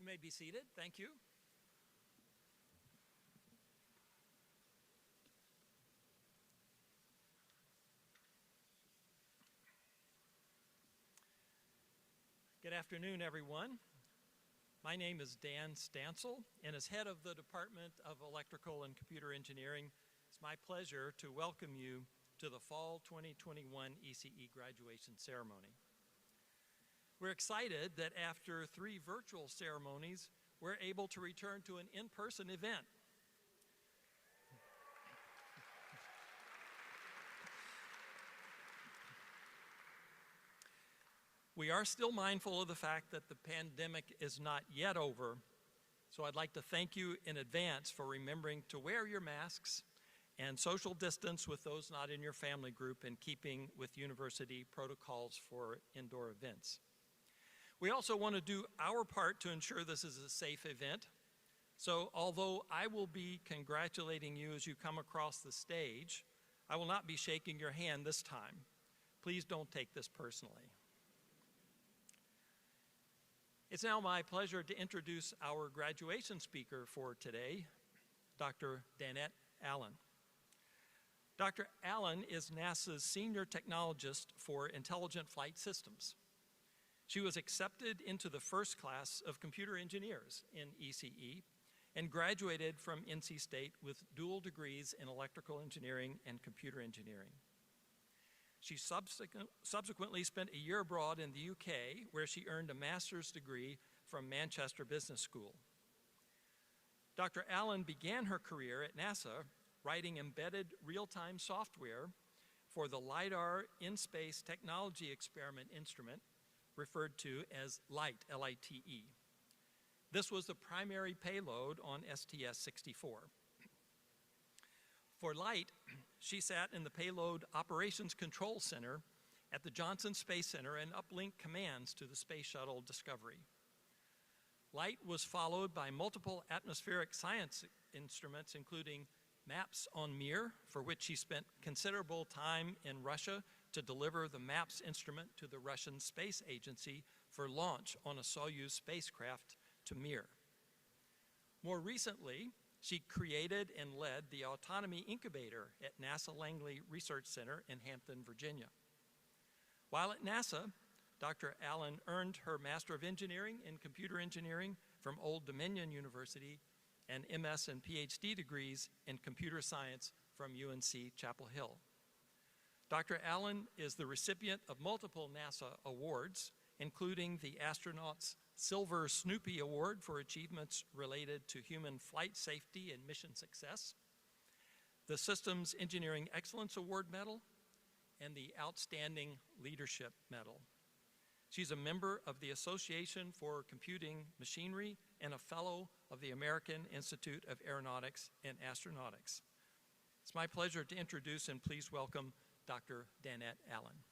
You may be seated. Thank you. Good afternoon, everyone. My name is Dan Stansel, and as head of the Department of Electrical and Computer Engineering, it's my pleasure to welcome you to the Fall 2021 ECE graduation ceremony. We're excited that after 3 virtual ceremonies, we're able to return to an in-person event. We are still mindful of the fact that the pandemic is not yet over, so I'd like to thank you in advance for remembering to wear your masks and social distance with those not in your family group in keeping with university protocols for indoor events. We also want to do our part to ensure this is a safe event. So although I will be congratulating you as you come across the stage, I will not be shaking your hand this time. Please don't take this personally. It's now my pleasure to introduce our graduation speaker for today, Dr. Danette Allen. Dr. Allen is NASA's Senior Technologist for Intelligent Flight Systems. She was accepted into the first class of computer engineers in ECE and graduated from NC State with dual degrees in electrical engineering and computer engineering. She subsequently spent a year abroad in the UK, where she earned a master's degree from Manchester Business School. Dr. Allen began her career at NASA writing embedded real-time software for the LIDAR in-space technology experiment instrument, referred to as LITE, L-I-T-E. This was the primary payload on STS-64. For LITE, she sat in the Payload Operations Control Center at the Johnson Space Center and uplinked commands to the Space Shuttle Discovery. LITE was followed by multiple atmospheric science instruments, including MAPS on Mir, for which she spent considerable time in Russia to deliver the MAPS instrument to the Russian Space Agency for launch on a Soyuz spacecraft to Mir. More recently, she created and led the Autonomy Incubator at NASA Langley Research Center in Hampton, Virginia. While at NASA, Dr. Allen earned her Master of Engineering in Computer Engineering from Old Dominion University and MS and PhD degrees in Computer Science from UNC Chapel Hill. Dr. Allen is the recipient of multiple NASA awards, including the Astronaut's Silver Snoopy Award for achievements related to human flight safety and mission success, the Systems Engineering Excellence Award Medal, and the Outstanding Leadership Medal. She's a member of the Association for Computing Machinery and a fellow of the American Institute of Aeronautics and Astronautics. It's my pleasure to introduce and please welcome Dr. Danette Allen.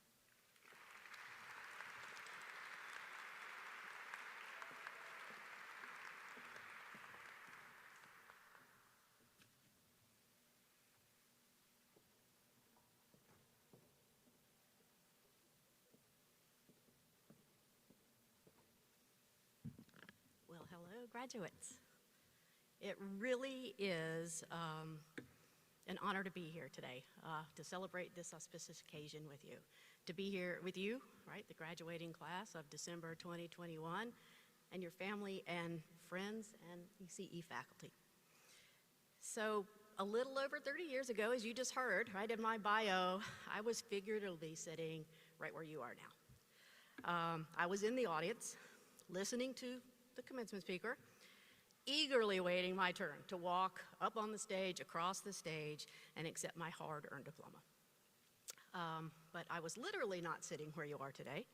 Well, hello, graduates. It really is an honor to be here today, to celebrate this auspicious occasion with you. To be here with you, right, the graduating class of December 2021, and your family and friends and ECE faculty. So, a little over 30 years ago, as you just heard, right in my bio, I was figuratively sitting right where you are now. I was in the audience, listening to the commencement speaker, eagerly waiting my turn to walk up on the stage, across the stage, and accept my hard-earned diploma. But I was literally not sitting where you are today.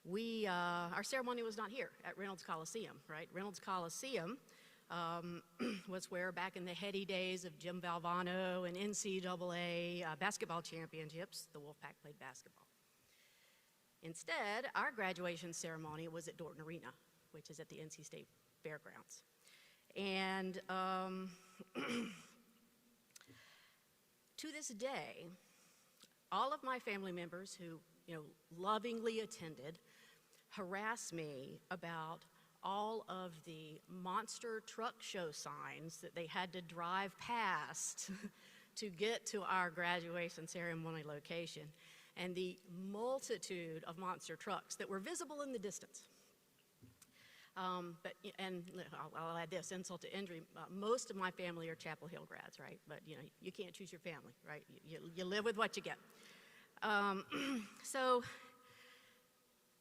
Our ceremony was not here at Reynolds Coliseum, right? Reynolds Coliseum was where, back in the heady days of Jim Valvano and NCAA basketball championships, the Wolfpack played basketball. Instead, our graduation ceremony was at Dorton Arena, which is at the NC State Fairgrounds. And to this day, all of my family members who, lovingly attended harass me about all of the monster truck show signs that they had to drive past to get to our graduation ceremony location, and the multitude of monster trucks that were visible in the distance. And I'll add this, insult to injury, most of my family are Chapel Hill grads, right? But you can't choose your family, right? You live with what you get. So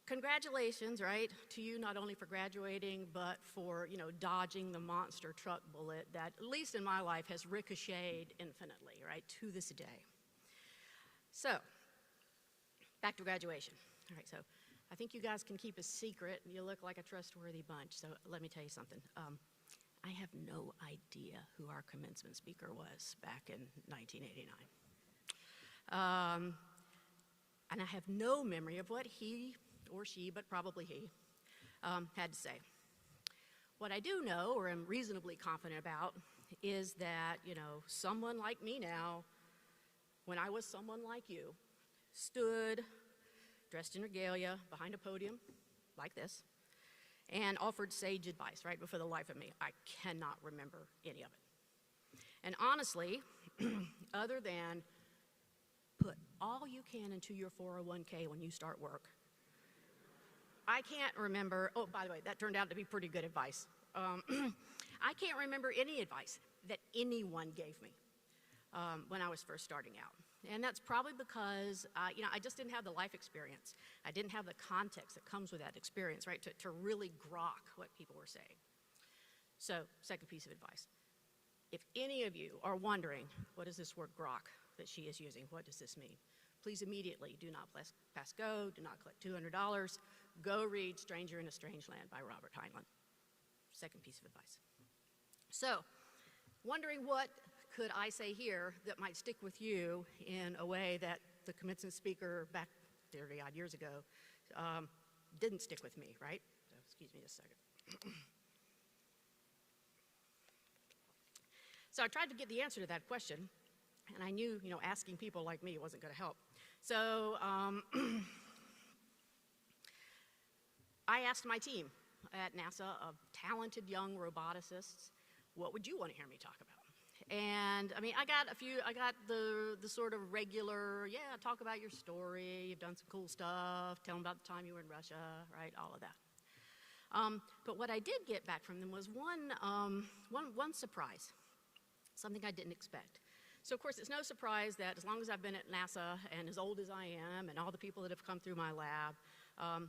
congratulations, right, to you not only for graduating, but for, dodging the monster truck bullet that, at least in my life, has ricocheted infinitely, right, to this day. So, back to graduation. All right, so I think you guys can keep a secret. You look like a trustworthy bunch, so let me tell you something. I have no idea who our commencement speaker was back in 1989. And I have no memory of what he or she, but probably he, had to say. What I do know, or am reasonably confident about, is that, someone like me now, when I was someone like you, stood dressed in regalia behind a podium like this and offered sage advice, right? But for the life of me, I cannot remember any of it. And honestly, other than put all you can into your 401k when you start work, I can't remember. Oh, by the way, that turned out to be pretty good advice. I can't remember any advice that anyone gave me when I was first starting out. And that's probably because, I just didn't have the life experience. I didn't have the context that comes with that experience, right, to really grok what people were saying. So, second piece of advice. If any of you are wondering, what is this word grok that she is using? What does this mean? Please immediately do not pass go, do not collect $200. Go read Stranger in a Strange Land by Robert Heinlein. Second piece of advice. So, wondering what could I say here that might stick with you in a way that the commencement speaker back 30-odd years ago didn't stick with me, right? So, excuse me just a second. So I tried to get the answer to that question, and I knew, asking people like me wasn't going to help. So I asked my team at NASA of talented young roboticists, what would you want to hear me talk about? And I got the sort of regular, talk about your story, you've done some cool stuff, tell them about the time you were in Russia, right, all of that. But what I did get back from them was one surprise, something I didn't expect. So of course it's no surprise that as long as I've been at NASA and as old as I am and all the people that have come through my lab, a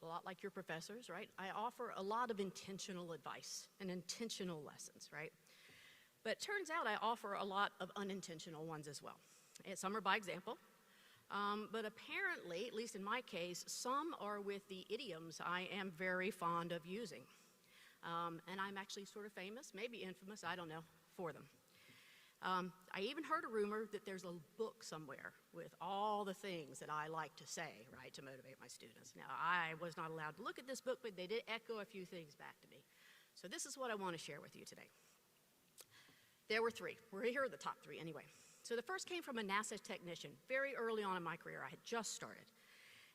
lot like your professors, right, I offer a lot of intentional advice and intentional lessons, right? But it turns out I offer a lot of unintentional ones as well. And some are by example, but apparently, at least in my case, some are with the idioms I am very fond of using. And I'm actually sort of famous, maybe infamous, I don't know, for them. I even heard a rumor that there's a book somewhere with all the things that I like to say, right, to motivate my students. Now, I was not allowed to look at this book, but they did echo a few things back to me. So this is what I want to share with you today. There were three. Here are the top three anyway. So the first came from a NASA technician very early on in my career. I had just started.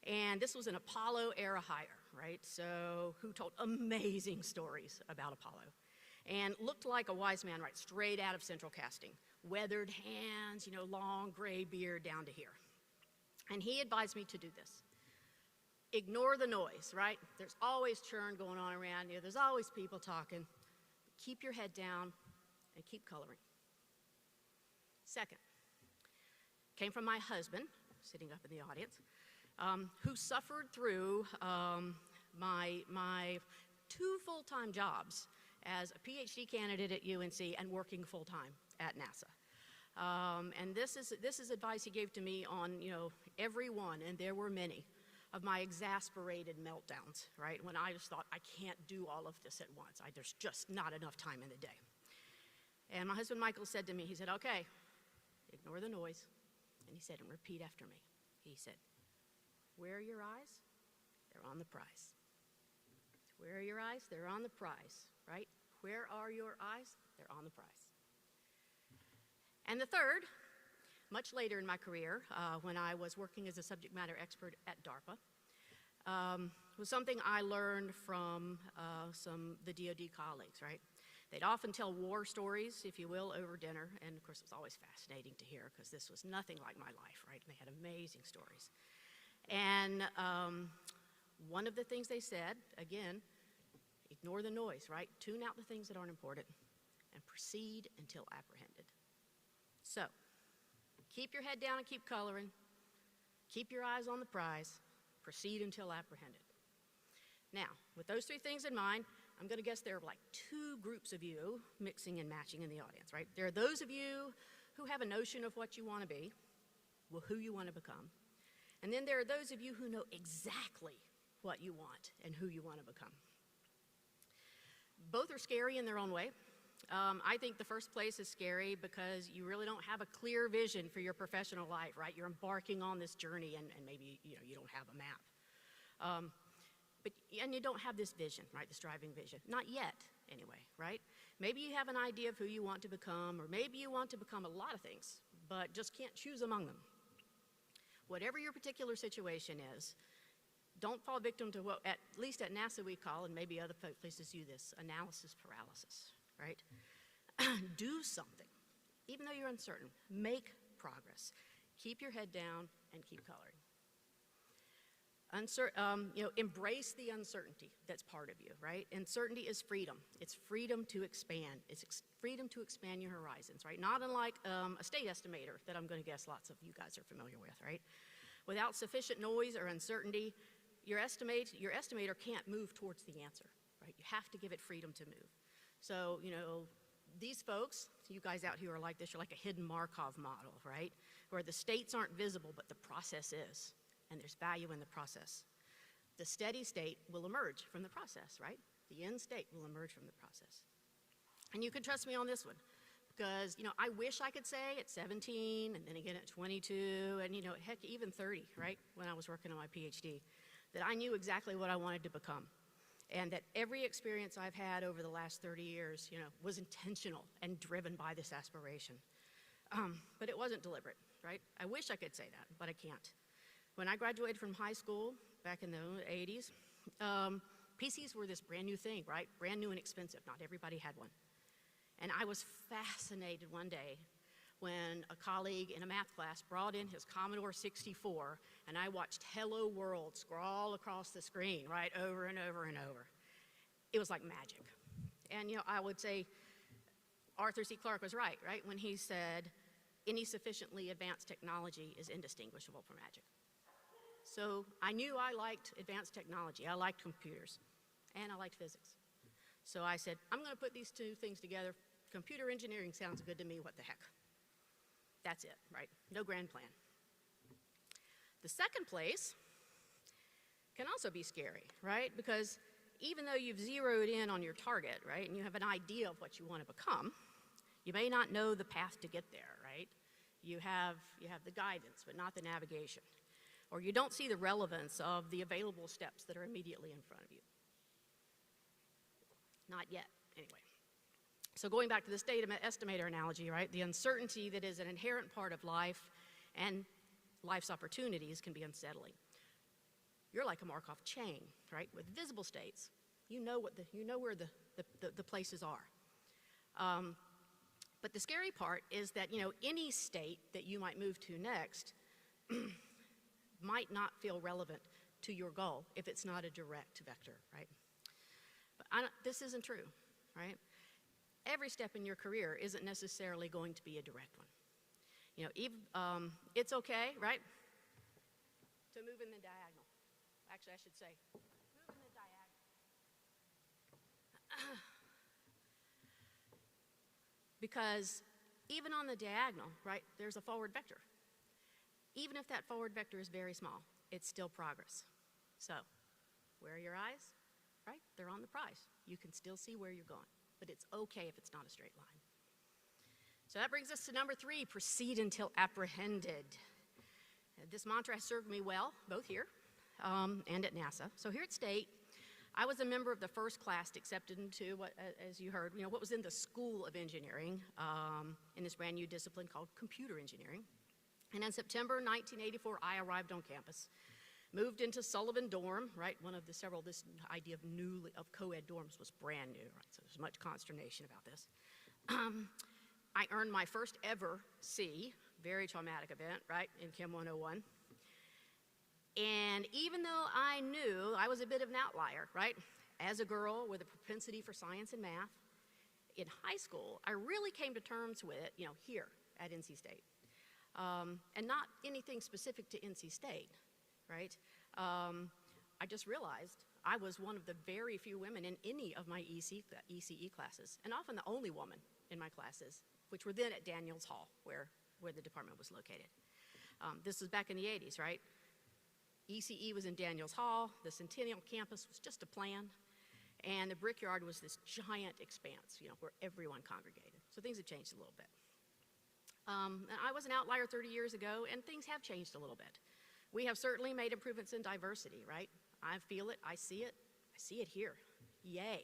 And this was an Apollo era hire, right? So who told amazing stories about Apollo. And looked like a wise man, right, straight out of Central Casting. Weathered hands, long gray beard down to here. And he advised me to do this. Ignore the noise, right? There's always churn going on around you. There's always people talking. Keep your head down and keep coloring. Second, came from my husband, sitting up in the audience, who suffered through my 2 full-time jobs as a PhD candidate at UNC and working full-time at NASA. And this is advice he gave to me on, every one, and there were many, of my exasperated meltdowns, right? When I just thought, I can't do all of this at once. There's just not enough time in the day. And my husband Michael said to me, he said, okay, ignore the noise. And he said, and repeat after me. He said, where are your eyes? They're on the prize. Where are your eyes? They're on the prize, right? Where are your eyes? They're on the prize. And the third, much later in my career, when I was working as a subject matter expert at DARPA, was something I learned from the DoD colleagues, right? They'd often tell war stories, if you will, over dinner, and of course it was always fascinating to hear because this was nothing like my life, right? They had amazing stories. And one of the things they said, again, ignore the noise, right? Tune out the things that aren't important and proceed until apprehended. So, keep your head down and keep coloring. Keep your eyes on the prize. Proceed until apprehended. Now, with those three things in mind, I'm going to guess there are like two groups of you mixing and matching in the audience, right? There are those of you who have a notion of what you want to be, well, who you want to become. And then there are those of you who know exactly what you want and who you want to become. Both are scary in their own way. I think the first place is scary because you really don't have a clear vision for your professional life, right? You're embarking on this journey and maybe you don't have a map. And you don't have this vision, right, this driving vision. Not yet, anyway, right? Maybe you have an idea of who you want to become, or maybe you want to become a lot of things, but just can't choose among them. Whatever your particular situation is, don't fall victim to what, at least at NASA we call, and maybe other places do this, analysis paralysis, right? Do something. Even though you're uncertain, make progress. Keep your head down and keep coloring. Embrace the uncertainty that's part of you, right? Uncertainty is freedom. It's freedom to expand. It's freedom to expand your horizons, right? Not unlike a state estimator that I'm going to guess lots of you guys are familiar with, right? Without sufficient noise or uncertainty, your estimator can't move towards the answer, right? You have to give it freedom to move. So, these folks, you guys out here are like this, you're like a hidden Markov model, right? Where the states aren't visible, but the process is. And there's value in the process. The steady state will emerge from the process, right? The end state will emerge from the process. And you can trust me on this one because, I wish I could say at 17 and then again at 22 and, heck, even 30, right, when I was working on my PhD, that I knew exactly what I wanted to become. And that every experience I've had over the last 30 years, was intentional and driven by this aspiration. But it wasn't deliberate, right? I wish I could say that, but I can't. When I graduated from high school back in the 80s, PCs were this brand new thing, right? Brand new and expensive. Not everybody had one. And I was fascinated one day when a colleague in a math class brought in his Commodore 64, and I watched Hello World scroll across the screen, right, over and over and over. It was like magic. And, I would say Arthur C. Clarke was right, when he said, any sufficiently advanced technology is indistinguishable from magic. So I knew I liked advanced technology. I liked computers, and I liked physics. So I said, I'm going to put these two things together. Computer engineering sounds good to me. What the heck? That's it, right? No grand plan. The second place can also be scary, right? Because even though you've zeroed in on your target, right, and you have an idea of what you want to become, you may not know the path to get there, right? You have the guidance, but not the navigation. Or you don't see the relevance of the available steps that are immediately in front of you. Not yet, anyway. So going back to the state estimator analogy, right, the uncertainty that is an inherent part of life and life's opportunities can be unsettling. You're like a Markov chain, right, with visible states. You know where the places are. But the scary part is that, any state that you might move to next might not feel relevant to your goal if it's not a direct vector, right? But this isn't true, right? Every step in your career isn't necessarily going to be a direct one. It's okay, right, to move in the diagonal. Actually, I should say, move in the diagonal. Because even on the diagonal, right, there's a forward vector. Even if that forward vector is very small, it's still progress. So, where are your eyes? Right? They're on the prize. You can still see where you're going, but it's okay if it's not a straight line. So that brings us to number 3, proceed until apprehended. This mantra has served me well, both here and at NASA. So here at State, I was a member of the first class accepted into what, as you heard, what was in the School of Engineering in this brand new discipline called computer engineering. And in September 1984, I arrived on campus. Moved into Sullivan dorm, right? One of the several, this idea of co-ed dorms was brand new, right? So there's much consternation about this. I earned my first ever C, very traumatic event, right, in Chem 101. And even though I knew I was a bit of an outlier, right, as a girl with a propensity for science and math, in high school, I really came to terms with it, here at NC State. And not anything specific to NC State, right? I just realized I was one of the very few women in any of my ECE classes, and often the only woman in my classes, which were then at Daniels Hall, where the department was located. This was back in the 80s, right? ECE was in Daniels Hall, the Centennial campus was just a plan, and the Brickyard was this giant expanse, where everyone congregated. So things have changed a little bit. And I was an outlier 30 years ago, and things have changed a little bit. We have certainly made improvements in diversity, right? I feel it, I see it here. Yay,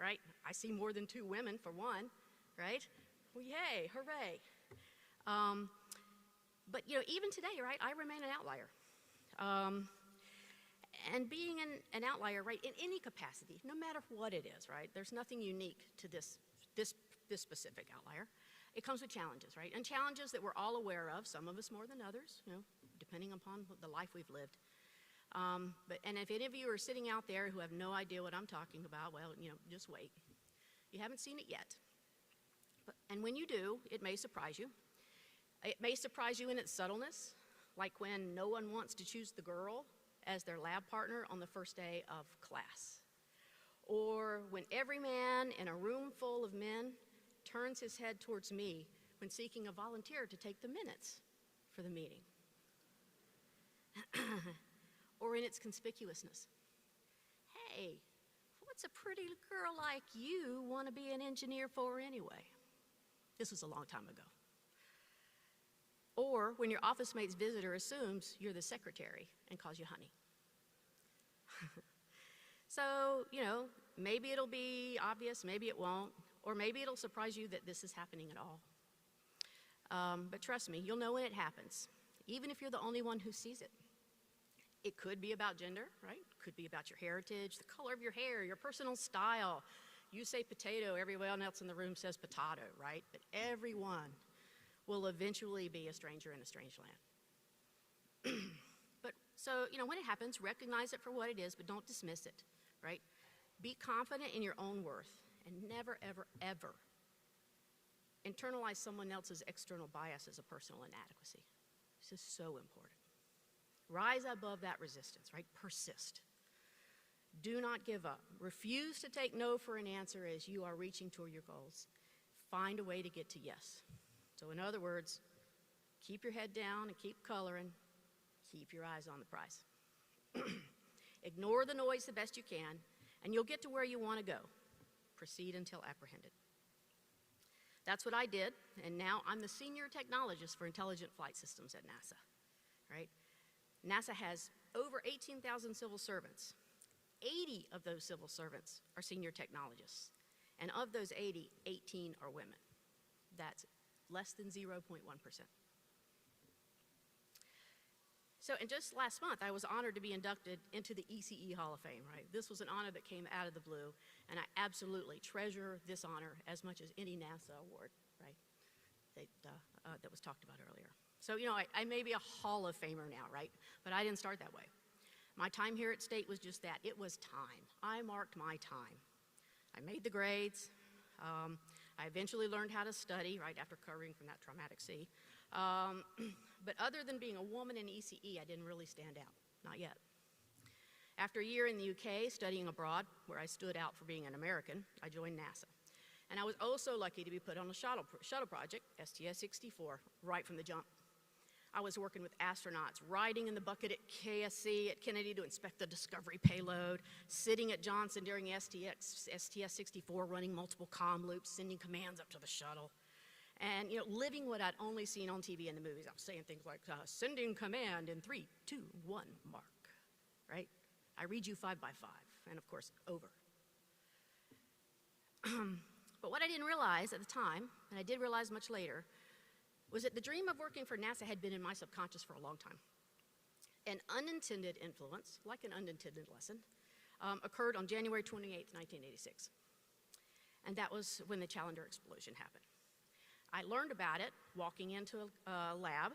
right? I see more than 2 women for one, right? Well, yay, hooray. But even today, right, I remain an outlier. And being an outlier, right, in any capacity, no matter what it is, right, there's nothing unique to this specific outlier. It comes with challenges, right, and challenges that we're all aware of, some of us more than others, depending upon the life we've lived. And if any of you are sitting out there who have no idea what I'm talking about, well, just wait. You haven't seen it yet. And when you do, it may surprise you. It may surprise you in its subtleness, like when no one wants to choose the girl as their lab partner on the first day of class. Or when every man in a room full of men turns his head towards me when seeking a volunteer to take the minutes for the meeting. Or in its conspicuousness. Hey, what's a pretty girl like you want to be an engineer for anyway? This was a long time ago. Or when your office mate's visitor assumes you're the secretary and calls you honey. So, maybe it'll be obvious, maybe it won't, or maybe it'll surprise you that this is happening at all. But trust me, you'll know when it happens, even if you're the only one who sees it. It could be about gender, right? It could be about your heritage, the color of your hair, your personal style. You say potato, everyone else in the room says potato, right? But everyone will eventually be a stranger in a strange land. So, when it happens, recognize it for what it is, but don't dismiss it, right? Be confident in your own worth, and never, ever, ever internalize someone else's external bias as a personal inadequacy. This is so important. Rise above that resistance, right? Persist. Do not give up. Refuse to take no for an answer as you are reaching toward your goals. Find a way to get to yes. So in other words, keep your head down and keep coloring. Keep your eyes on the prize. Ignore the noise the best you can, and you'll get to where you want to go. Proceed until apprehended. That's what I did, and now I'm the senior technologist for intelligent flight systems at NASA, right? NASA has over 18,000 civil servants. 80 of those civil servants are senior technologists, and of those 80, 18 are women. That's less than 0.1%. So, and just last month, I was honored to be inducted into the ECE Hall of Fame, right? This was an honor that came out of the blue, and I absolutely treasure this honor as much as any NASA award, right, that was talked about earlier. So, I may be a Hall of Famer now, right? But I didn't start that way. My time here at State was just that. It was time. I marked my time. I made the grades. I eventually learned how to study, right, after recovering from that traumatic C. But other than being a woman in ECE, I didn't really stand out, not yet. After a year in the UK studying abroad, where I stood out for being an American, I joined NASA. And I was also lucky to be put on a shuttle project, STS-64, right from the jump. I was working with astronauts, riding in the bucket at KSC at Kennedy to inspect the Discovery payload, sitting at Johnson during STS-64, running multiple comm loops, sending commands up to the shuttle. And, living what I'd only seen on TV and the movies. I was saying things like, sending command in 3, 2, 1, mark, right? I read you 5 by 5, and of course, over. But what I didn't realize at the time, and I did realize much later, was that the dream of working for NASA had been in my subconscious for a long time. An unintended influence, like an unintended lesson, occurred on January 28, 1986. And that was when the Challenger explosion happened. I learned about it walking into a lab,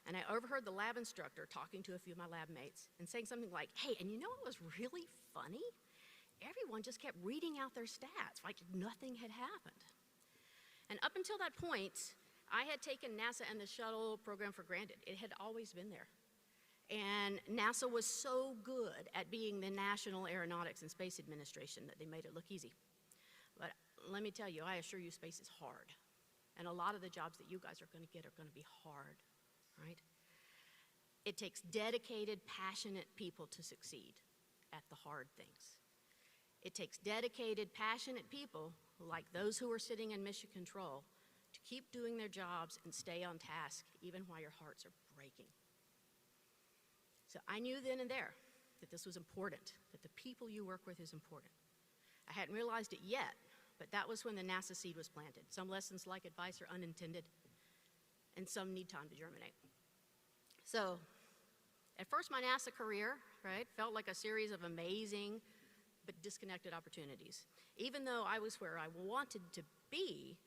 and I overheard the lab instructor talking to a few of my lab mates and saying something like, hey, and you know what was really funny? Everyone just kept reading out their stats like nothing had happened. And up until that point, I had taken NASA and the shuttle program for granted. It had always been there. And NASA was so good at being the National Aeronautics and Space Administration that they made it look easy. But let me tell you, I assure you, space is hard. And a lot of the jobs that you guys are going to get are going to be hard, right? It takes dedicated, passionate people to succeed at the hard things. It takes dedicated, passionate people, like those who are sitting in mission control, to keep doing their jobs and stay on task, even while your hearts are breaking. So I knew then and there that this was important, that the people you work with is important. I hadn't realized it yet, but that was when the NASA seed was planted. Some lessons like advice are unintended, and some need time to germinate. So at first, my NASA career, right, felt like a series of amazing but disconnected opportunities. Even though I was where I wanted to be,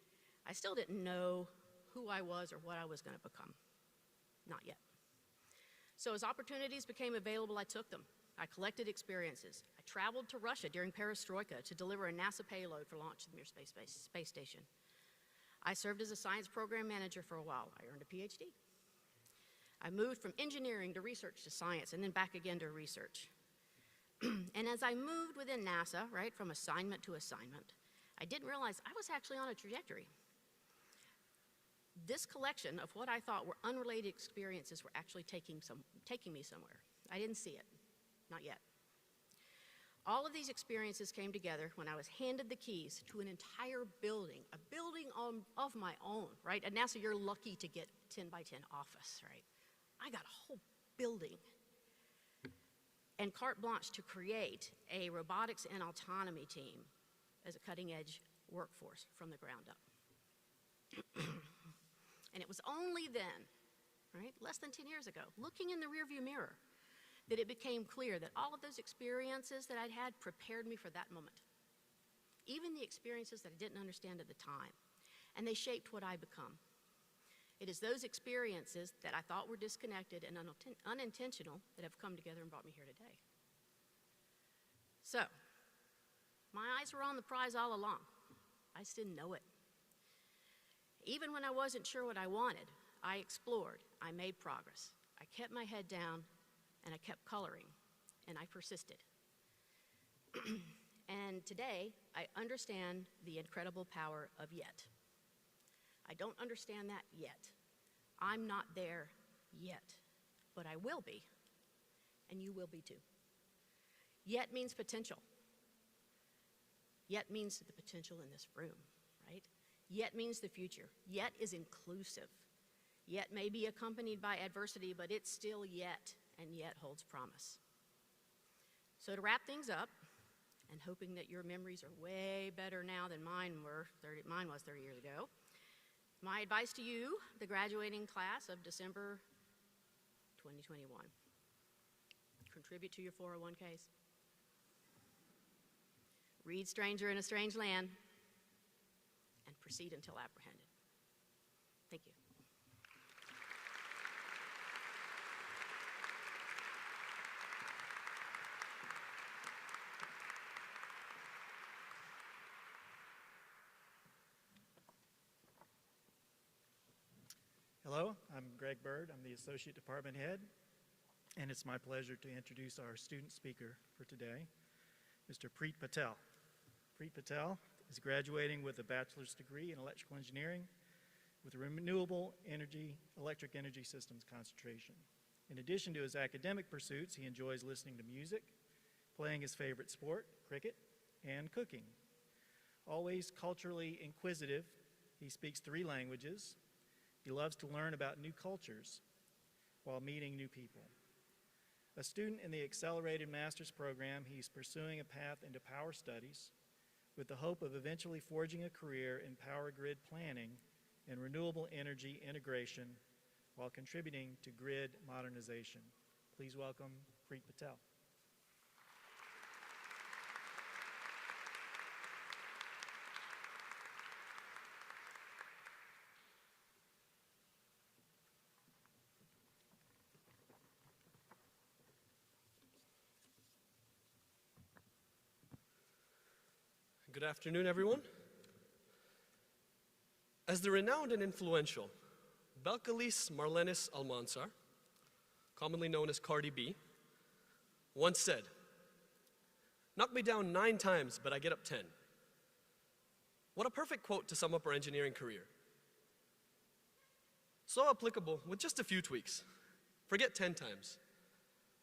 I still didn't know who I was or what I was going to become. Not yet. So as opportunities became available, I took them. I collected experiences. I traveled to Russia during perestroika to deliver a NASA payload for launch to the Mir Space Station. I served as a science program manager for a while. I earned a PhD. I moved from engineering to research to science and then back again to research. And as I moved within NASA, right, from assignment to assignment, I didn't realize I was actually on a trajectory. This collection of what I thought were unrelated experiences were actually taking me somewhere. I didn't see it, not yet. All of these experiences came together when I was handed the keys to an entire building, a building of my own, right? At NASA, you're lucky to get 10 by 10 office, right? I got a whole building. And carte blanche to create a robotics and autonomy team as a cutting-edge workforce from the ground up. And it was only then, right, less than 10 years ago, looking in the rearview mirror, that it became clear that all of those experiences that I'd had prepared me for that moment. Even the experiences that I didn't understand at the time. And they shaped what I become. It is those experiences that I thought were disconnected and unintentional that have come together and brought me here today. So, my eyes were on the prize all along. I just didn't know it. Even when I wasn't sure what I wanted, I explored, I made progress. I kept my head down, and I kept coloring, and I persisted. And today, I understand the incredible power of yet. I don't understand that yet. I'm not there yet, but I will be, and you will be too. Yet means potential. Yet means the potential in this room, right? Yet means the future. Yet is inclusive. Yet may be accompanied by adversity, but it's still yet, and yet holds promise. So to wrap things up, and hoping that your memories are way better now than mine was 30 years ago, my advice to you, the graduating class of December 2021, contribute to your 401ks. Read Stranger in a Strange Land, and proceed until apprehended. Thank you. Hello, I'm Greg Bird. I'm the Associate Department Head, and it's my pleasure to introduce our student speaker for today, Mr. Preet Patel. Preet Patel is graduating with a bachelor's degree in electrical engineering with a renewable energy, electric energy systems concentration. In addition to his academic pursuits, he enjoys listening to music, playing his favorite sport, cricket, and cooking. Always culturally inquisitive, he speaks 3 languages. He loves to learn about new cultures while meeting new people. A student in the Accelerated Master's Program, he's pursuing a path into power studies with the hope of eventually forging a career in power grid planning and renewable energy integration while contributing to grid modernization. Please welcome Preet Patel. Good afternoon, everyone. As the renowned and influential Belcalis Marlenis Almanzar, commonly known as Cardi B, once said, "Knock me down 9 times, but I get up 10. What a perfect quote to sum up our engineering career. So applicable with just a few tweaks. Forget 10 times.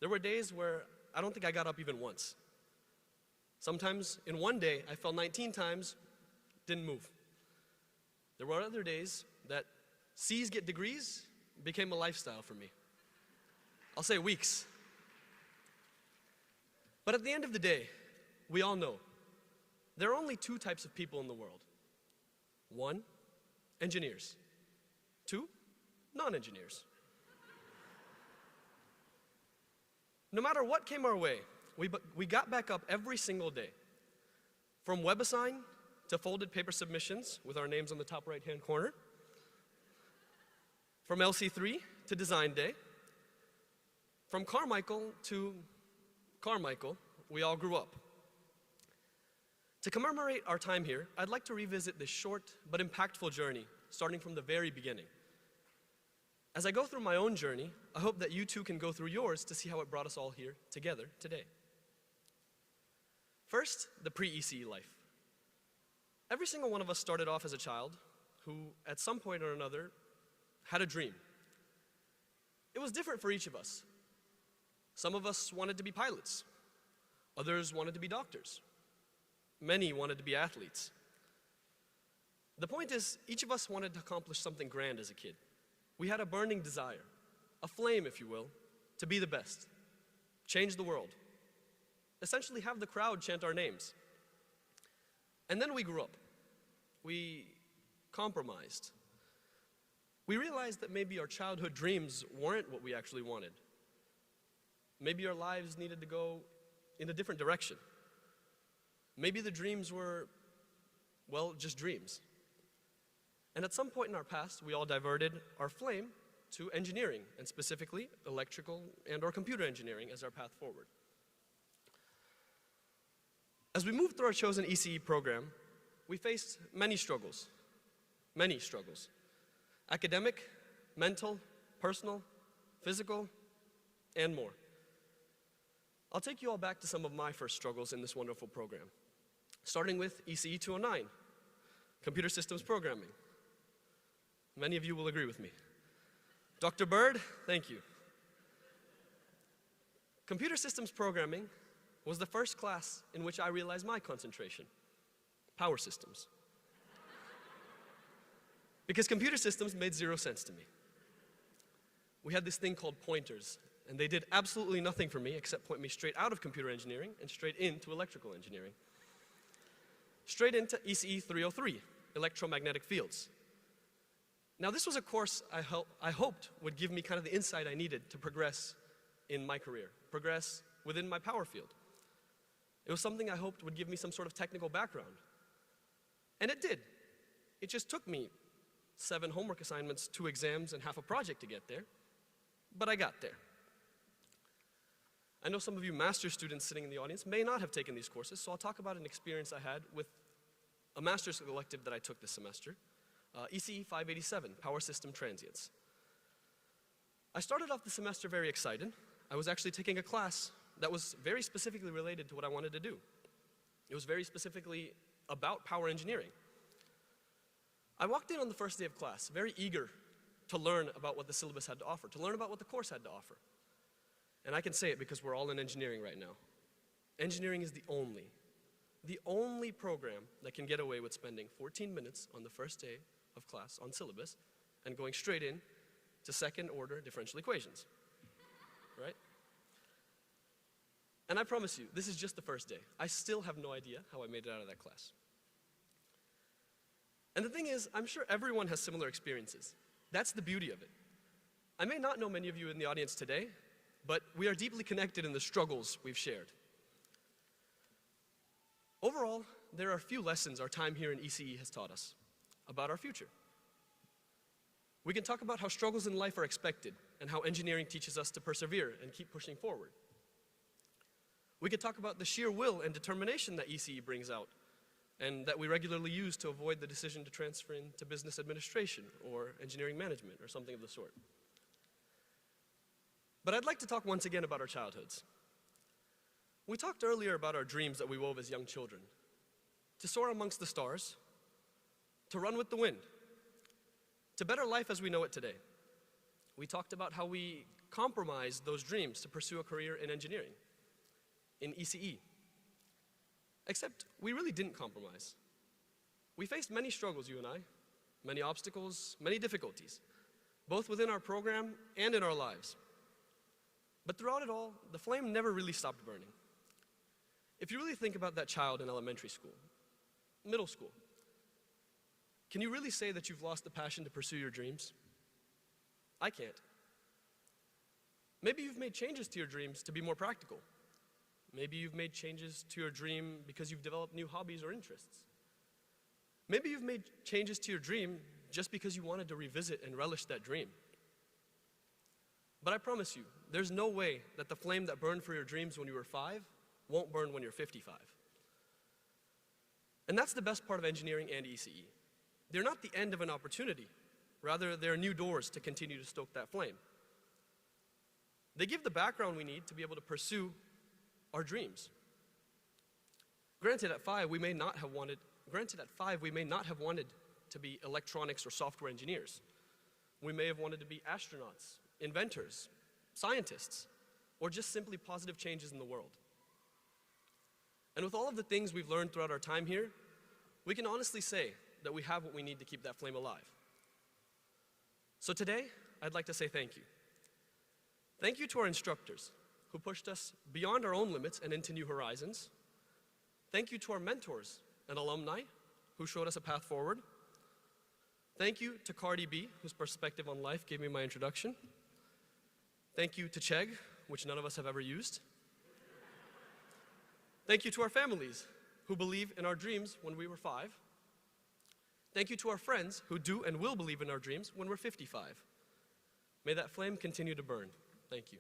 There were days where I don't think I got up even once. Sometimes in one day, I fell 19 times, didn't move. There were other days that C's get degrees became a lifestyle for me. I'll say weeks. But at the end of the day, we all know there are only 2 types of people in the world. 1, engineers. 2, non-engineers. No matter what came our way, we got back up every single day. From WebAssign to folded paper submissions with our names on the top right-hand corner. From LC3 to Design Day. From Carmichael to Carmichael, we all grew up. To commemorate our time here, I'd like to revisit this short but impactful journey, starting from the very beginning. As I go through my own journey, I hope that you too can go through yours to see how it brought us all here together today. First, the pre-ECE life. Every single one of us started off as a child who, at some point or another, had a dream. It was different for each of us. Some of us wanted to be pilots. Others wanted to be doctors. Many wanted to be athletes. The point is, each of us wanted to accomplish something grand as a kid. We had a burning desire, a flame, if you will, to be the best, change the world, essentially have the crowd chant our names. And then we grew up. We compromised. We realized that maybe our childhood dreams weren't what we actually wanted. Maybe our lives needed to go in a different direction. Maybe the dreams were, well, just dreams. And at some point in our past, we all diverted our flame to engineering, and specifically electrical and/or computer engineering as our path forward. As we moved through our chosen ECE program, we faced many struggles. Academic, mental, personal, physical, and more. I'll take you all back to some of my first struggles in this wonderful program, starting with ECE 209, computer systems programming. Many of you will agree with me. Dr. Bird, thank you. Computer systems programming was the first class in which I realized my concentration, power systems. Because computer systems made 0 sense to me. We had this thing called pointers, and they did absolutely nothing for me except point me straight out of computer engineering and straight into electrical engineering. Straight into ECE 303, electromagnetic fields. Now this was a course I hoped would give me kind of the insight I needed to progress in my career, progress within my power field. It was something I hoped would give me some sort of technical background. And it did. It just took me 7 homework assignments, 2 exams, and half a project to get there. But I got there. I know some of you master's students sitting in the audience may not have taken these courses, so I'll talk about an experience I had with a master's elective that I took this semester, ECE 587, Power System Transients. I started off the semester very excited. I was actually taking a class that was very specifically related to what I wanted to do. It was very specifically about power engineering. I walked in on the first day of class, very eager to learn about what the syllabus had to offer, to learn about what the course had to offer. And I can say it because we're all in engineering right now. Engineering is the only program that can get away with spending 14 minutes on the first day of class on syllabus and going straight in to second-order differential equations, right? And I promise you, this is just the first day. I still have no idea how I made it out of that class. And the thing is, I'm sure everyone has similar experiences. That's the beauty of it. I may not know many of you in the audience today, but we are deeply connected in the struggles we've shared. Overall, there are a few lessons our time here in ECE has taught us about our future. We can talk about how struggles in life are expected and how engineering teaches us to persevere and keep pushing forward. We could talk about the sheer will and determination that ECE brings out and that we regularly use to avoid the decision to transfer into business administration or engineering management or something of the sort. But I'd like to talk once again about our childhoods. We talked earlier about our dreams that we wove as young children, to soar amongst the stars, to run with the wind, to better life as we know it today. We talked about how we compromised those dreams to pursue a career in engineering, in ECE. Except we really didn't compromise. We faced many struggles, you and I, many obstacles, many difficulties, both within our program and in our lives. But throughout it all, the flame never really stopped burning. If you really think about that child in elementary school, middle school, can you really say that you've lost the passion to pursue your dreams? I can't. Maybe you've made changes to your dreams to be more practical. Maybe you've made changes to your dream because you've developed new hobbies or interests. Maybe you've made changes to your dream just because you wanted to revisit and relish that dream. But I promise you, there's no way that the flame that burned for your dreams when you were 5 won't burn when you're 55. And that's the best part of engineering and ECE. They're not the end of an opportunity. Rather, they're new doors to continue to stoke that flame. They give the background we need to be able to pursue our dreams. Granted, at 5, we may not have wanted to be electronics or software engineers. We may have wanted to be astronauts, inventors, scientists, or just simply positive changes in the world. And with all of the things we've learned throughout our time here, we can honestly say that we have what we need to keep that flame alive. So today, I'd like to say thank you. Thank you to our instructors who pushed us beyond our own limits and into new horizons. Thank you to our mentors and alumni who showed us a path forward. Thank you to Cardi B, whose perspective on life gave me my introduction. Thank you to Chegg, which none of us have ever used. Thank you to our families who believe in our dreams when we were 5. Thank you to our friends who do and will believe in our dreams when we're 55. May that flame continue to burn. Thank you.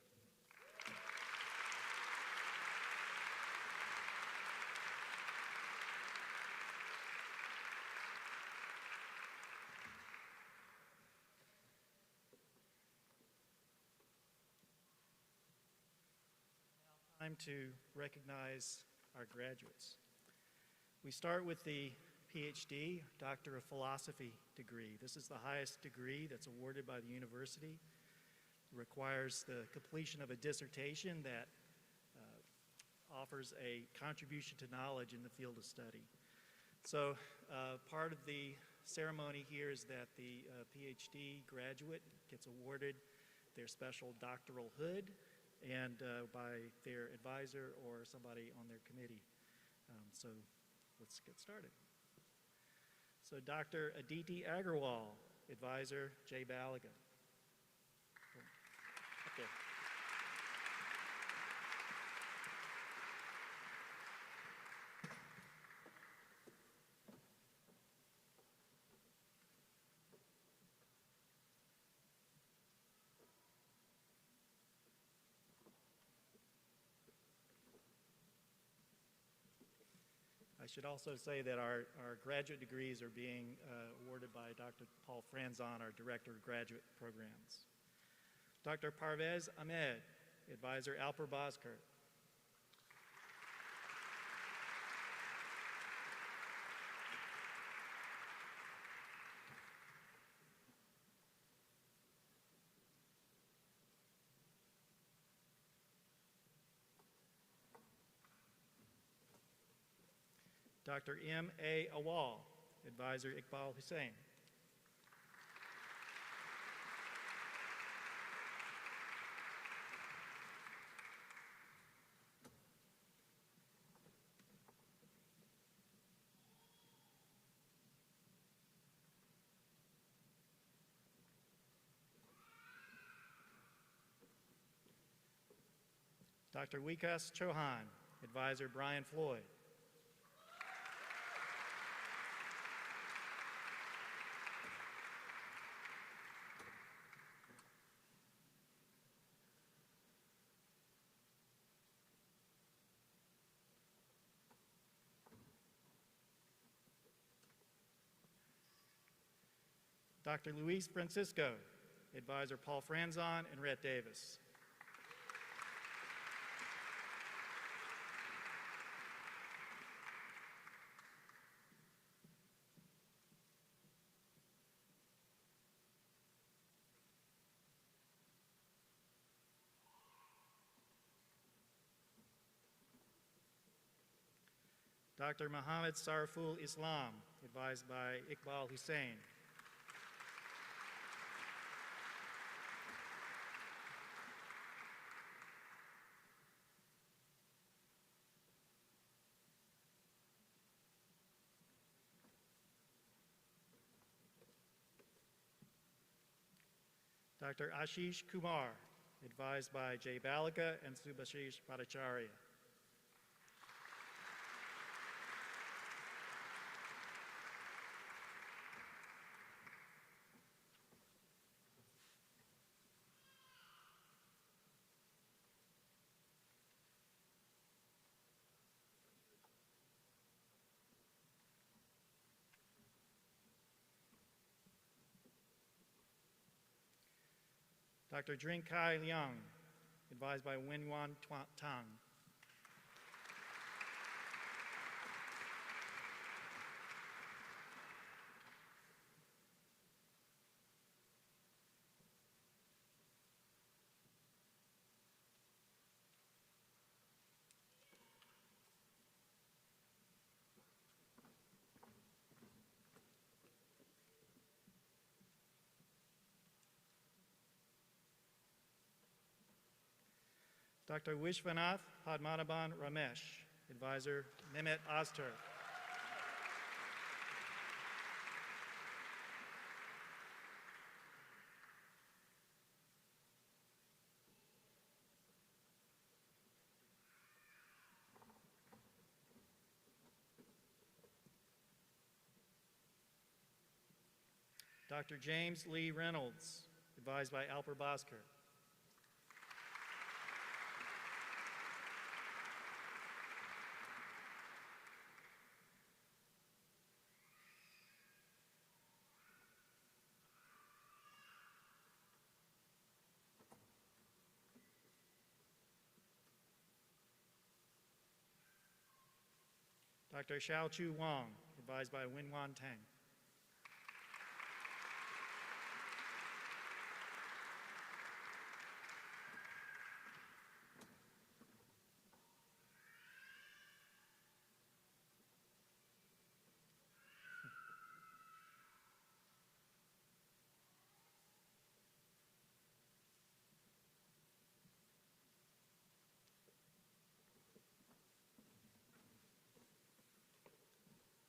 Time to recognize our graduates. We start with the PhD, Doctor of Philosophy degree. This is the highest degree that's awarded by the university. It requires the completion of a dissertation that offers a contribution to knowledge in the field of study. So part of the ceremony here is that the PhD graduate gets awarded their special doctoral hood and by their advisor or somebody on their committee. So let's get started. So Dr. Aditi Agarwal, advisor Jay Balaga. Up there. I should also say that our graduate degrees are being awarded by Dr. Paul Franzon, our Director of Graduate Programs. Dr. Parvez Ahmed, advisor Alper Bozkurt. Dr. M.A. Awal, advisor Iqbal Hussain. Dr. Wikas Chauhan, Advisor Brian Floyd. Dr. Luis Francisco, Advisor Paul Franzon and Rhett Davis. Dr. Muhammad Sarful Islam, advised by Iqbal Hussain. Dr. Ashish Kumar, advised by Jay Balika and Subhashish Bhattacharya. Dr. Dring Kai Liang, advised by Wenwan Tang. Dr. Vishwanath Padmanabhan Ramesh, advisor Mehmet Ozturk. Dr. James Lee Reynolds, advised by Alper Bosker. Dr. Xiao Chu Wang, advised by Wenwan Tang.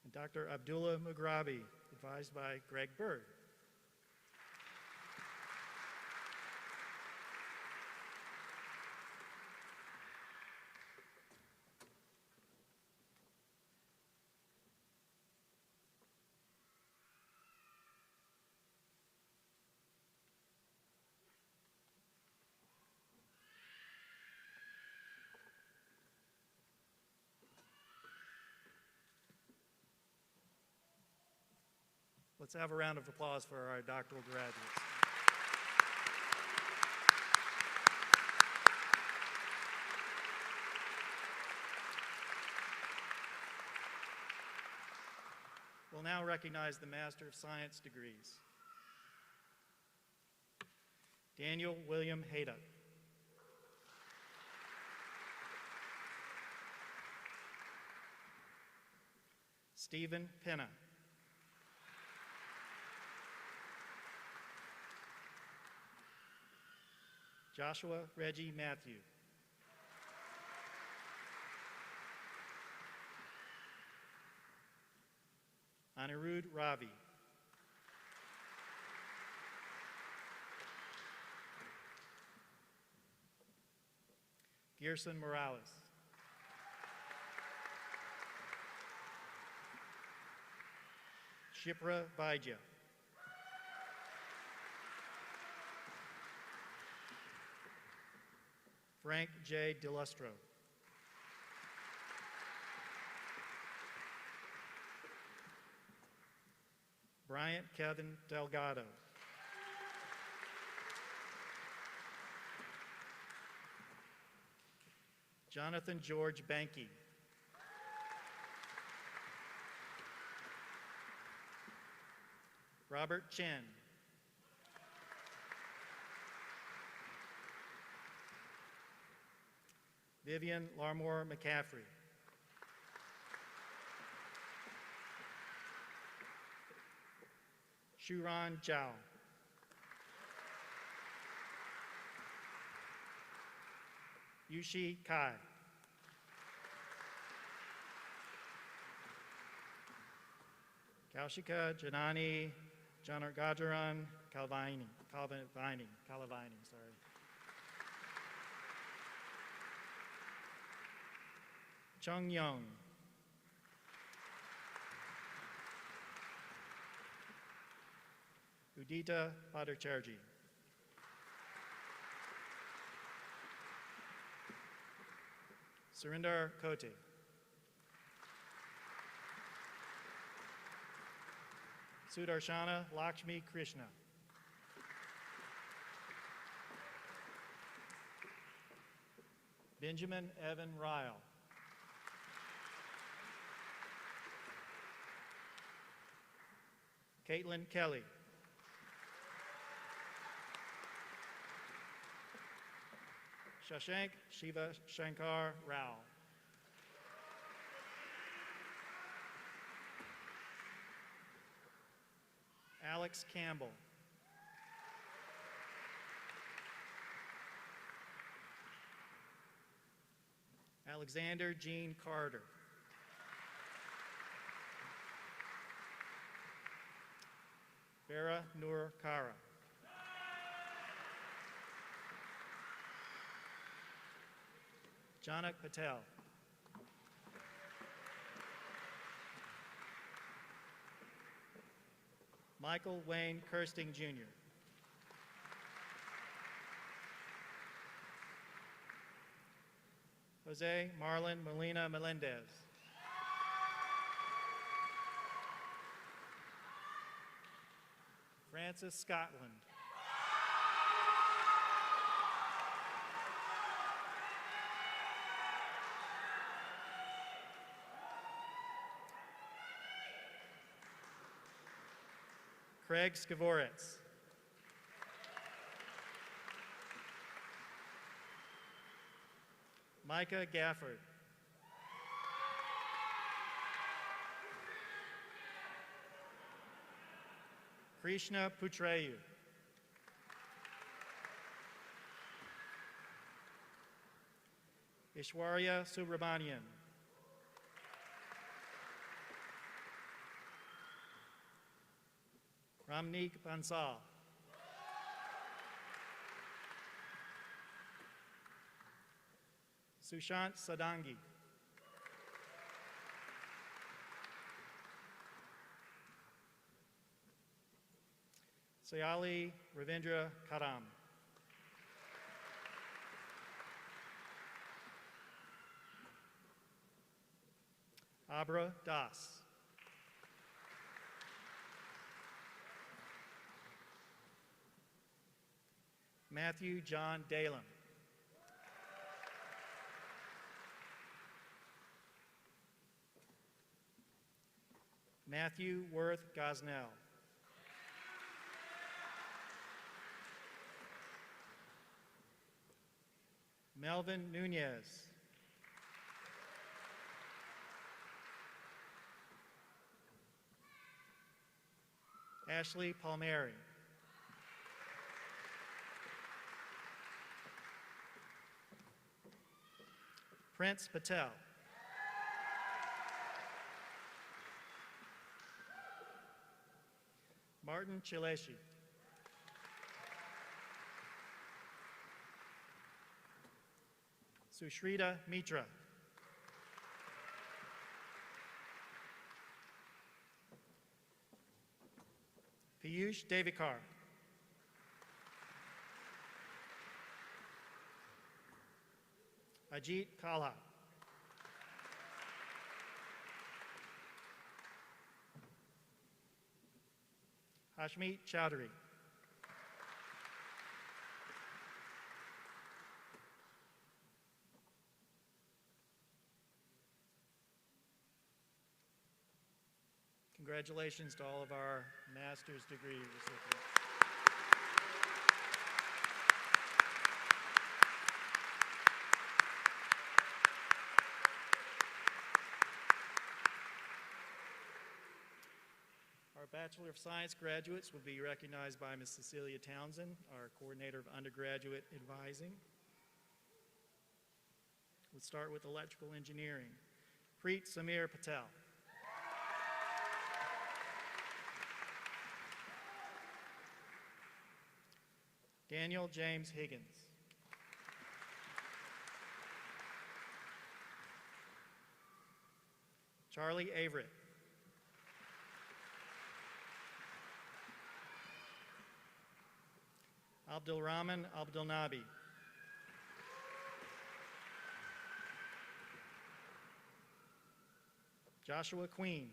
And Dr. Abdullah Mughrabi, advised by Greg Bird. Let's have a round of applause for our doctoral graduates. We'll now recognize the Master of Science degrees. Daniel William Hayda. Stephen Penna. Joshua Reggie Matthew. Anirudh Ravi. Gerson Morales. Shipra Vaidya. Frank J. DeLustro. Bryant Kevin Delgado. Jonathan George Banky. Robert Chen. Vivian Larmore McCaffrey. Shuran Zhao. Yushi Kai. Kaushika Janani Janargajaran Kalavini, sorry. Chung Young. Udita Bhattacharjee. Surinder Kote. Sudarshana Lakshmi Krishna. Benjamin Evan Ryle. Caitlin Kelly. Shashank Shiva Shankar Rao. Alex Campbell. Alexander Jean Carter. Vera Nur Kara. Janak Patel. Michael Wayne Kirsting, Jr. Jose Marlon Molina Melendez. Francis Scotland. Craig Skavoretz. Micah Gafford. Krishna Putrayu. Ishwarya Subramanian. Ramneek Bansal. Sushant Sadangi. Sayali Ravindra Karam. Abra Das. Matthew John Dalen. Matthew Worth Gosnell. Melvin Nunez. Ashley Palmieri. Prince Patel. Martin Chileshi. Sushrita Mitra. Piyush Devikar. Ajit Kala. Hashmeet Chowdhury. Congratulations to all of our master's degree recipients. Our Bachelor of Science graduates will be recognized by Ms. Cecilia Townsend, our Coordinator of Undergraduate Advising. Let's start with Electrical Engineering. Preet Samir Patel. Daniel James Higgins. Charlie Averett. Abdulrahman Abdelnabi. Joshua Queen.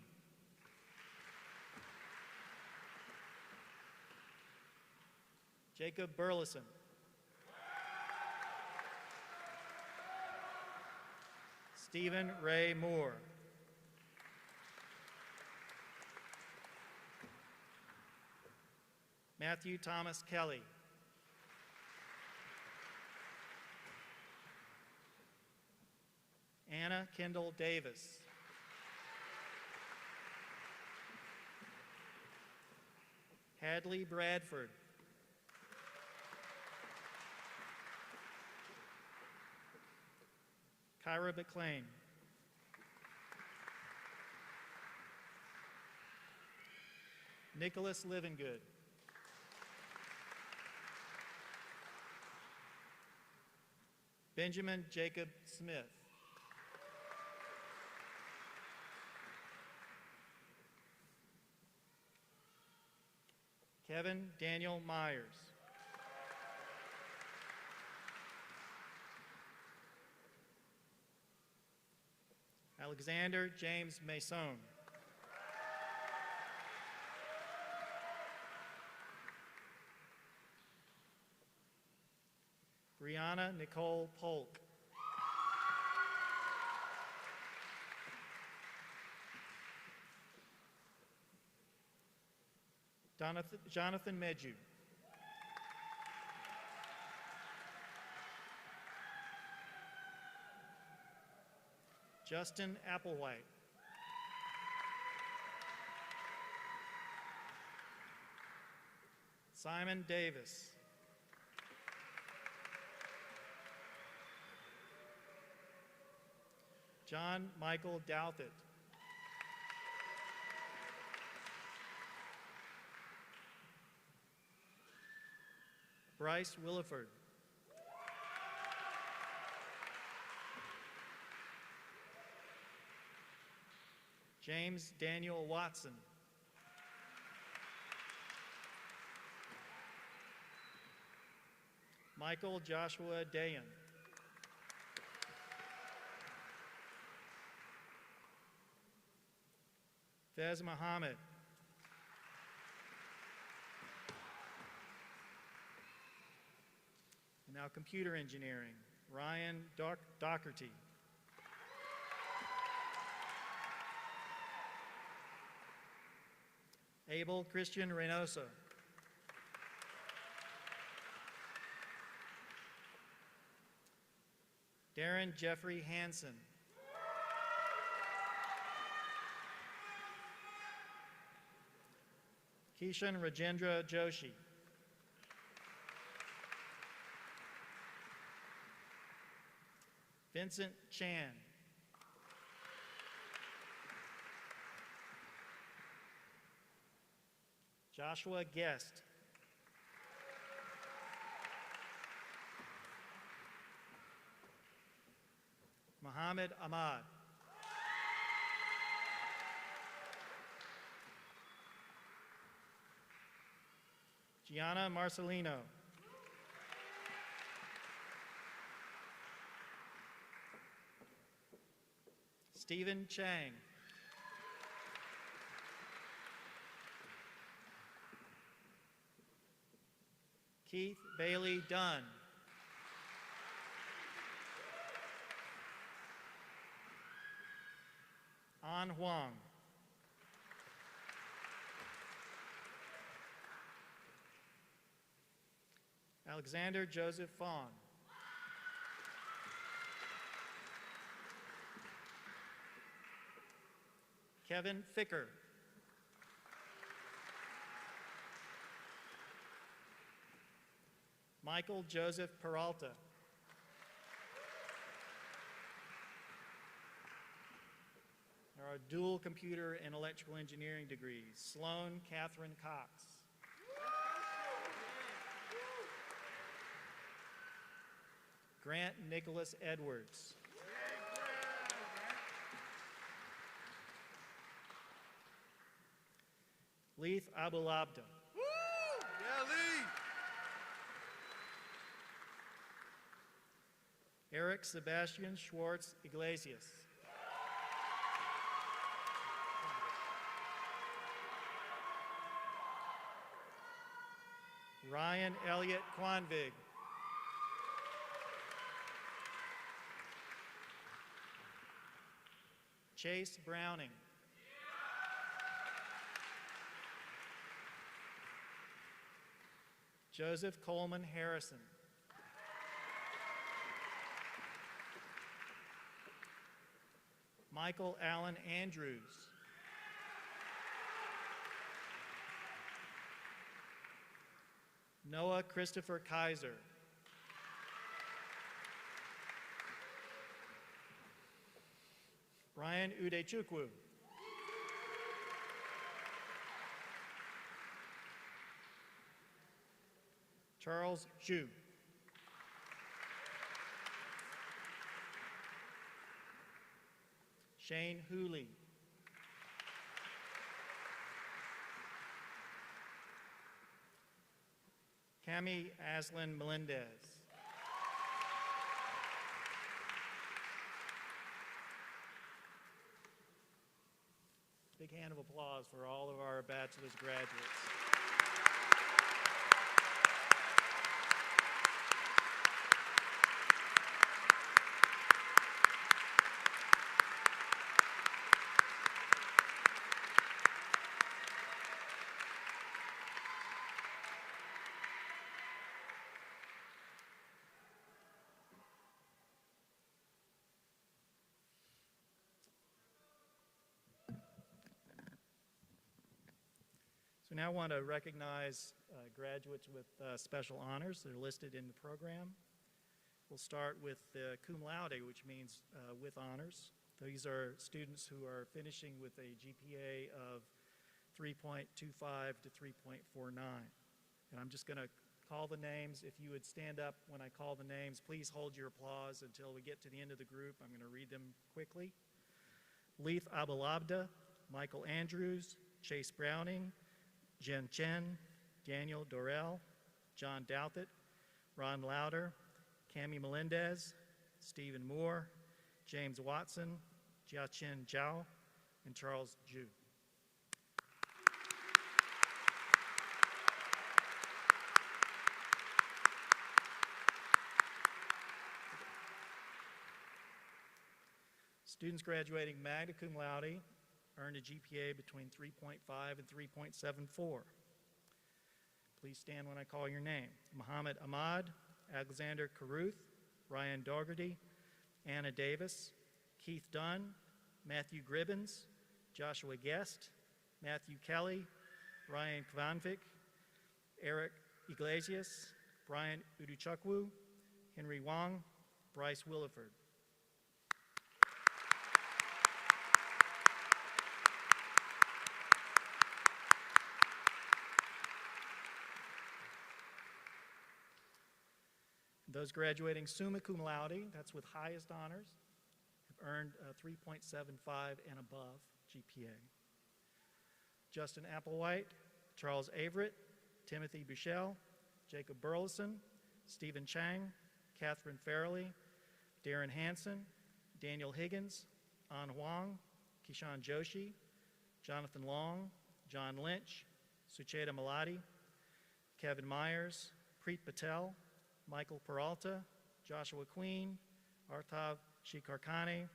Jacob Burleson. Stephen Ray Moore. Matthew Thomas Kelly. Anna Kendall Davis. Hadley Bradford. Kyra McLean. Nicholas Livingood. Benjamin Jacob Smith. Kevin Daniel Myers. Alexander James Mason. Brianna Nicole Polk. Jonathan Medju. Justin Applewhite. Simon Davis. John Michael Douthit. Bryce Williford. James Daniel Watson. Michael Joshua Dayan. Fez Muhammad. And now computer engineering, Ryan Doherty. Abel Christian Reynoso. Darren Jeffrey Hansen. Kishan Rajendra Joshi. Vincent Chan. Joshua Guest. Muhammad Ahmad. Gianna Marcelino. Stephen Chang. Keith Bailey Dunn. An Huang. Alexander Joseph Fawn. Kevin Ficker. Michael Joseph Peralta. There are dual computer and electrical engineering degrees. Sloan Catherine Cox. Grant Nicholas Edwards. Leith Abulabda. Eric Sebastian Schwartz Iglesias. Ryan Elliott Quanvig. Chase Browning. Joseph Coleman Harrison. Michael Allen Andrews. Noah Christopher Kaiser. Ryan Udechukwu. Charles Zhu. Shane Hooley. Cami Aslan Melendez. Big hand of applause for all of our bachelor's graduates. So now I want to recognize graduates with special honors. They're listed in the program. We'll start with the cum laude, which means with honors. These are students who are finishing with a GPA of 3.25 to 3.49. And I'm just going to call the names. If you would stand up when I call the names, please hold your applause until we get to the end of the group. I'm going to read them quickly. Leith Abulabda, Michael Andrews, Chase Browning, Jen Chen, Daniel Dorell, John Douthit, Ron Lauder, Cami Melendez, Stephen Moore, James Watson, Jiaqin Zhao, and Charles Zhu. Students graduating magna cum laude earned a GPA between 3.5 and 3.74. Please stand when I call your name. Muhammad Ahmad, Alexander Caruth, Ryan Dougherty, Anna Davis, Keith Dunn, Matthew Gribbins, Joshua Guest, Matthew Kelly, Ryan Kvanvik, Eric Iglesias, Brian Uduchukwu, Henry Wong, Bryce Williford. Those graduating summa cum laude, that's with highest honors, earned a 3.75 and above GPA. Justin Applewhite, Charles Averett, Timothy Bushell, Jacob Burleson, Stephen Chang, Catherine Farrelly, Darren Hansen, Daniel Higgins, An Huang, Kishan Joshi, Jonathan Long, John Lynch, Sucheta Malati, Kevin Myers, Preet Patel, Michael Peralta, Joshua Queen, Artav Shikarkane,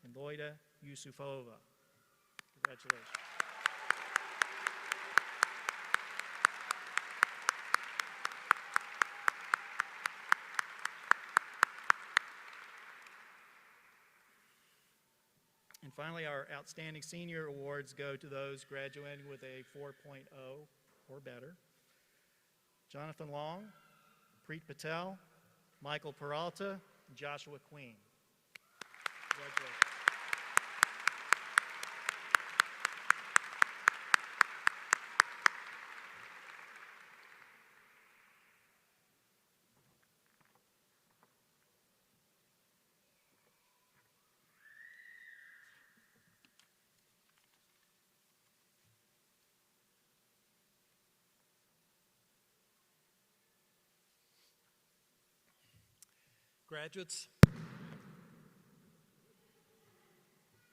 and Loida Yusufova. Congratulations. And finally, our Outstanding Senior Awards go to those graduating with a 4.0 or better. Jonathan Long, Preet Patel, Michael Peralta, and Joshua Queen. Congratulations. Graduates,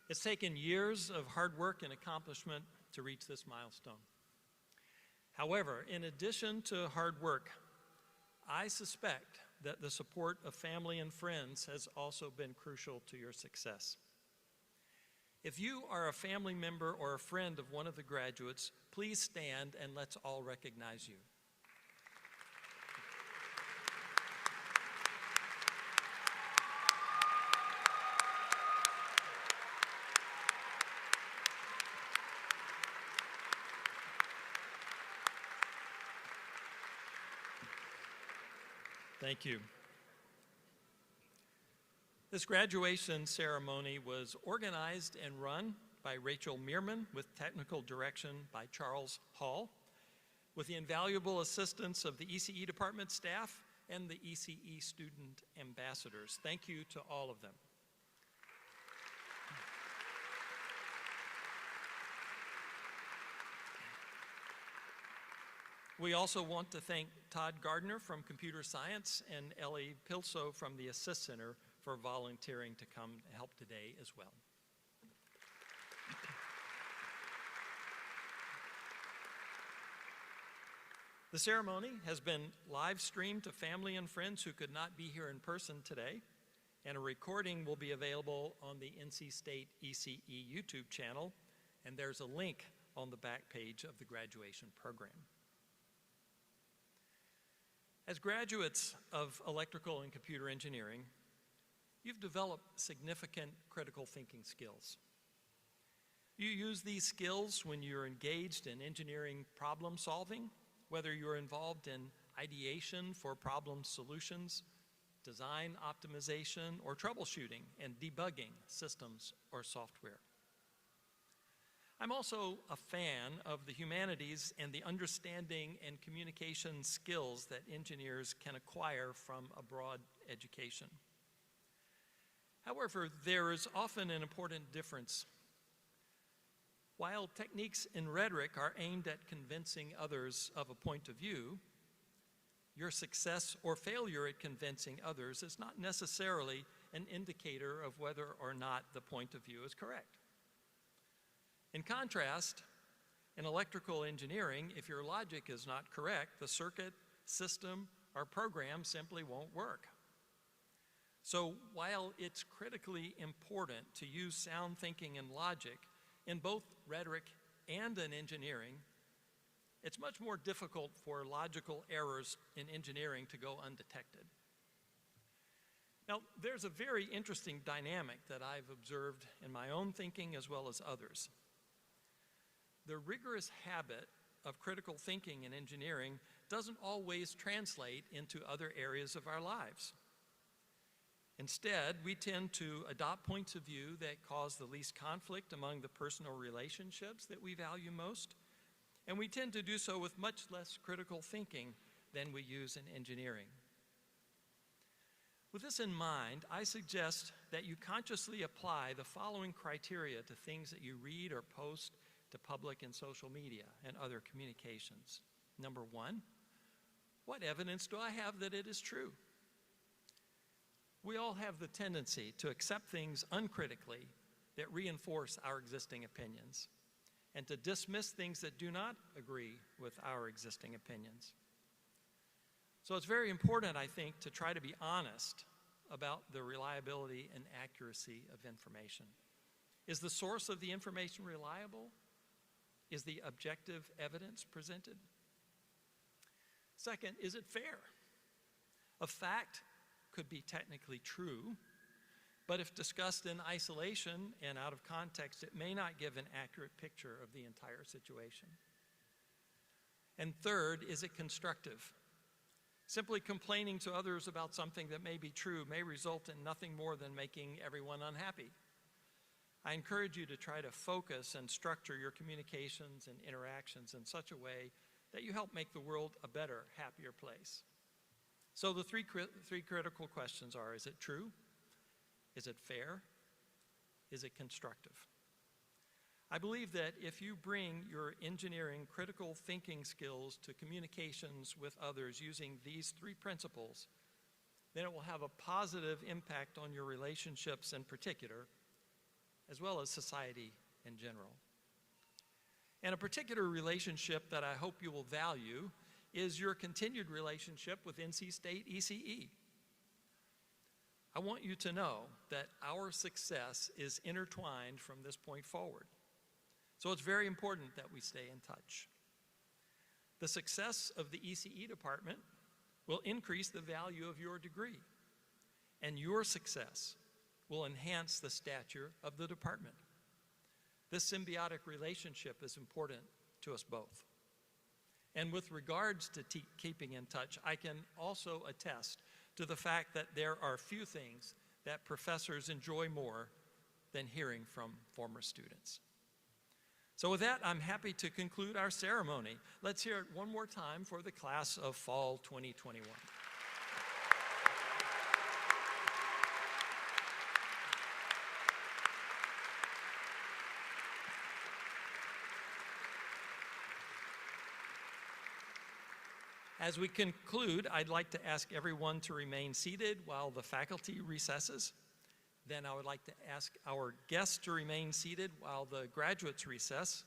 it's taken years of hard work and accomplishment to reach this milestone. However, in addition to hard work, I suspect that the support of family and friends has also been crucial to your success. If you are a family member or a friend of one of the graduates, please stand and let's all recognize you. Thank you. This graduation ceremony was organized and run by Rachel Mearman with technical direction by Charles Hall, with the invaluable assistance of the ECE department staff and the ECE student ambassadors. Thank you to all of them. We also want to thank Todd Gardner from Computer Science and Ellie Pilso from the Assist Center for volunteering to come help today as well. The ceremony has been live streamed to family and friends who could not be here in person today, and a recording will be available on the NC State ECE YouTube channel, and there's a link on the back page of the graduation program. As graduates of electrical and computer engineering, you've developed significant critical thinking skills. You use these skills when you're engaged in engineering problem solving, whether you're involved in ideation for problem solutions, design optimization, or troubleshooting and debugging systems or software. I'm also a fan of the humanities and the understanding and communication skills that engineers can acquire from a broad education. However, there is often an important difference. While techniques in rhetoric are aimed at convincing others of a point of view, your success or failure at convincing others is not necessarily an indicator of whether or not the point of view is correct. In contrast, in electrical engineering, if your logic is not correct, the circuit, system, or program simply won't work. So while it's critically important to use sound thinking and logic in both rhetoric and in engineering, it's much more difficult for logical errors in engineering to go undetected. Now, there's a very interesting dynamic that I've observed in my own thinking as well as others. The rigorous habit of critical thinking in engineering doesn't always translate into other areas of our lives. Instead, we tend to adopt points of view that cause the least conflict among the personal relationships that we value most, and we tend to do so with much less critical thinking than we use in engineering. With this in mind, I suggest that you consciously apply the following criteria to things that you read or post to public and social media and other communications. Number one, what evidence do I have that it is true? We all have the tendency to accept things uncritically that reinforce our existing opinions and to dismiss things that do not agree with our existing opinions. So it's very important, I think, to try to be honest about the reliability and accuracy of information. Is the source of the information reliable? Is the objective evidence presented? Second, is it fair? A fact could be technically true, but if discussed in isolation and out of context, it may not give an accurate picture of the entire situation. And third, is it constructive? Simply complaining to others about something that may be true may result in nothing more than making everyone unhappy. I encourage you to try to focus and structure your communications and interactions in such a way that you help make the world a better, happier place. So the three critical questions are, is it true? Is it fair? Is it constructive? I believe that if you bring your engineering critical thinking skills to communications with others using these three principles, then it will have a positive impact on your relationships in particular, as well as society in general. And a particular relationship that I hope you will value is your continued relationship with NC State ECE. I want you to know that our success is intertwined from this point forward. So it's very important that we stay in touch. The success of the ECE department will increase the value of your degree, and your success will enhance the stature of the department. This symbiotic relationship is important to us both. And with regards to keeping in touch, I can also attest to the fact that there are few things that professors enjoy more than hearing from former students. So with that, I'm happy to conclude our ceremony. Let's hear it one more time for the class of fall 2021. As we conclude, I'd like to ask everyone to remain seated while the faculty recesses. Then I would like to ask our guests to remain seated while the graduates recess.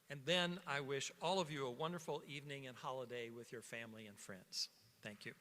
And then I wish all of you a wonderful evening and holiday with your family and friends. Thank you.